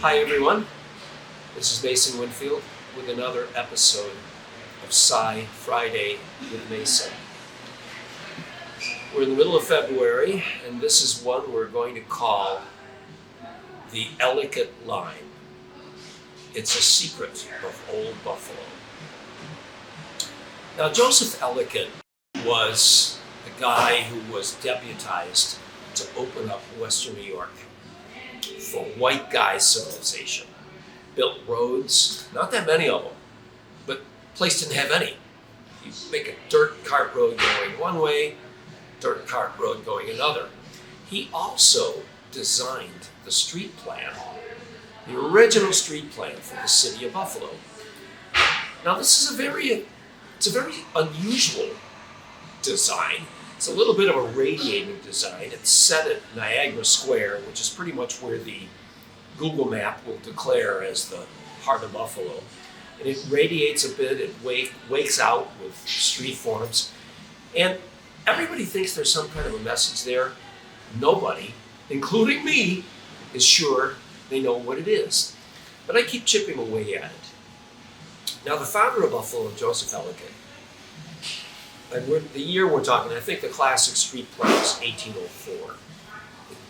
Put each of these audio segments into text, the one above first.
Hi everyone, this is Mason Winfield with another episode of Psi-Friday with Mason. We're in the middle of February, and this is one we're going to call the Ellicott line. It's a secret of Old Buffalo. Now, Joseph Ellicott was the guy who was deputized to open up Western New York for white guy civilization. Built roads, not that many of them, but the place didn't have any. You make a dirt cart road going one way, dirt cart road going another. He also designed the street plan, the original street plan for the city of Buffalo. Now this is a very unusual design. It's a little bit of a radiating design. It's set at Niagara Square, which is pretty much where the Google map will declare as the heart of Buffalo. And it radiates a bit, it wakes out with street forms. And everybody thinks there's some kind of a message there. Nobody, including me, is sure they know what it is. But I keep chipping away at it. Now, the founder of Buffalo, Joseph Ellicott, and the year we're talking, I think the classic street plan is 1804.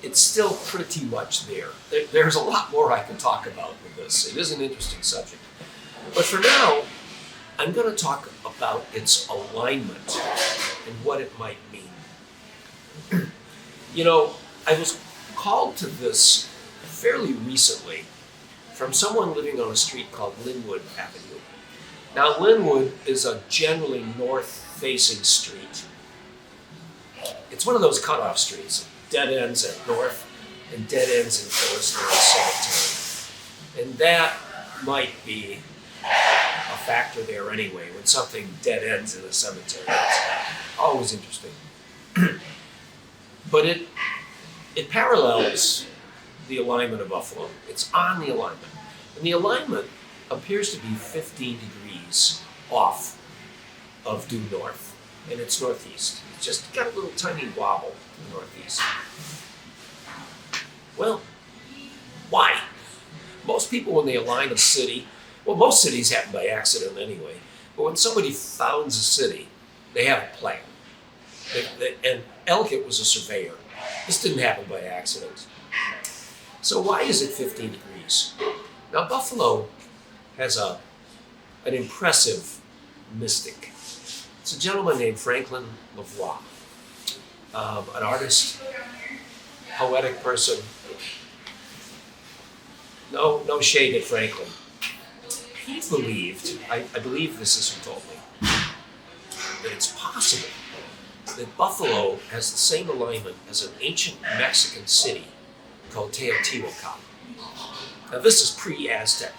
It's still pretty much there. There's a lot more I can talk about with this. It is an interesting subject. But for now, I'm going to talk about its alignment and what it might mean. I was called to this fairly recently from someone living on a street called Linwood Avenue. Now, Linwood is a generally north-facing street. It's one of those cutoff streets, dead ends at north and dead ends in Forest Cemetery. And that might be a factor there anyway, when something dead ends in a cemetery. It's always interesting. But it parallels the alignment of Buffalo. It's on the alignment. And the alignment appears to be 15 degrees off of due north, and it's northeast. It's just got a little tiny wobble to the northeast. Well, why? Most people, when they align a city, well, most cities happen by accident anyway, but when somebody founds a city, they have a plan. And Ellicott was a surveyor. This didn't happen by accident. So why is it 15 degrees? Now, Buffalo has an impressive mystic. It's a gentleman named Franklin Lavoie, an artist, poetic person. No shade at Franklin. He believed, I believe this is who told me, that it's possible that Buffalo has the same alignment as an ancient Mexican city called Teotihuacan. Now this is pre-Aztec.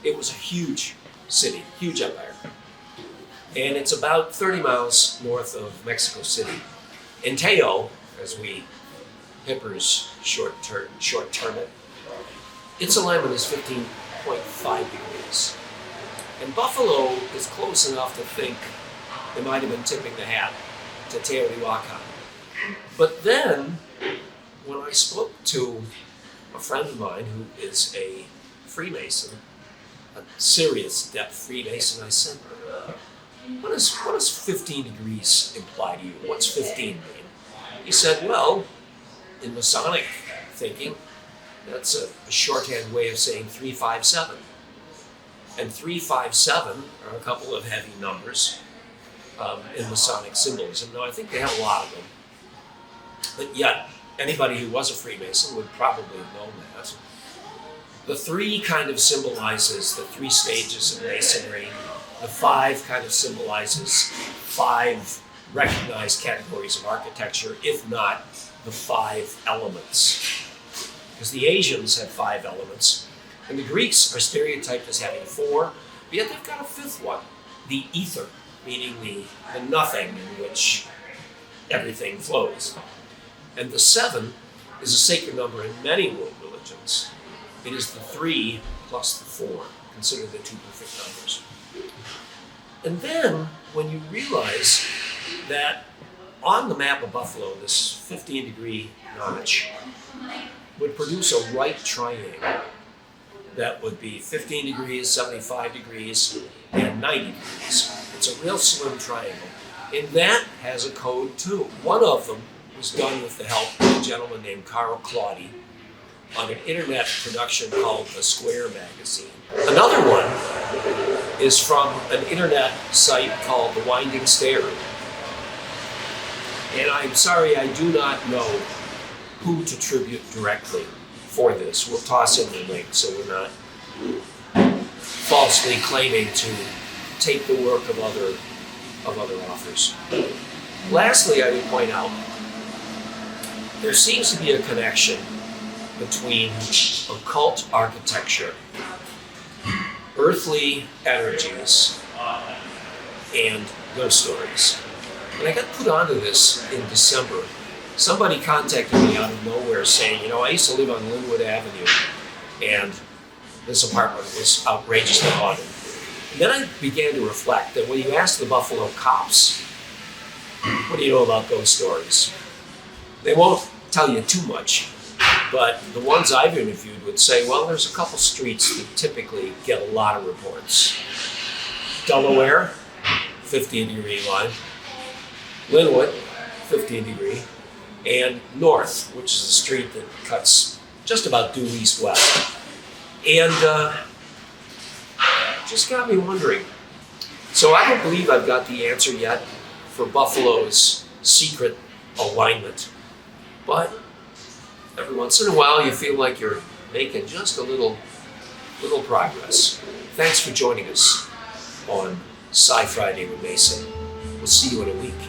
It was a huge city, huge empire. And it's about 30 miles north of Mexico City. In Teo, as we hippers short term it, its alignment is 15.5 degrees. And Buffalo is close enough to think they might have been tipping the hat to Teotihuacan. But then, when I spoke to a friend of mine who is a Freemason, a serious depth Freemason, I said, what does 15 degrees imply to you? What's 15 mean? He said, well, in Masonic thinking, that's a shorthand way of saying 357. And 357 are a couple of heavy numbers in Masonic symbolism. Now, I think they have a lot of them. But yet, anybody who was a Freemason would probably have known that. The 3 kind of symbolizes the 3 stages of Masonry. The 5 kind of symbolizes 5 recognized categories of architecture, if not the 5 elements. Because the Asians have 5 elements, and the Greeks are stereotyped as having 4, but yet they've got a 5th one, the ether, meaning the nothing in which everything flows. And the 7 is a sacred number in many world religions. It is the 3 plus the 4, considered the 2 perfect numbers. And then, when you realize that on the map of Buffalo, this 15-degree notch would produce a right triangle that would be 15 degrees, 75 degrees, and 90 degrees. It's a real slim triangle. And that has a code too. One of them was done with the help of a gentleman named Carl Claudy on an internet production called The Square Magazine. Another one is from an internet site called The Winding Stair. And I'm sorry, I do not know who to tribute directly for this. We'll toss in the link so we're not falsely claiming to take the work of other authors. Lastly, I would point out there seems to be a connection between occult architecture, earthly energies, and ghost stories. When I got put onto this in December, somebody contacted me out of nowhere saying, I used to live on Linwood Avenue, and this apartment was outrageously haunted. And then I began to reflect that when you ask the Buffalo cops, what do you know about ghost stories? They won't tell you too much, but the ones I've interviewed would say, well, there's a couple streets that typically get a lot of reports. Delaware, 15-degree line. Linwood, 15-degree. And North, which is a street that cuts just about due east-west. And just got me wondering. So I don't believe I've got the answer yet for Buffalo's secret alignment. But every once in a while you feel like you're making just a little progress. Thanks for joining us on Psi-Friday with Mason. We'll see you in a week.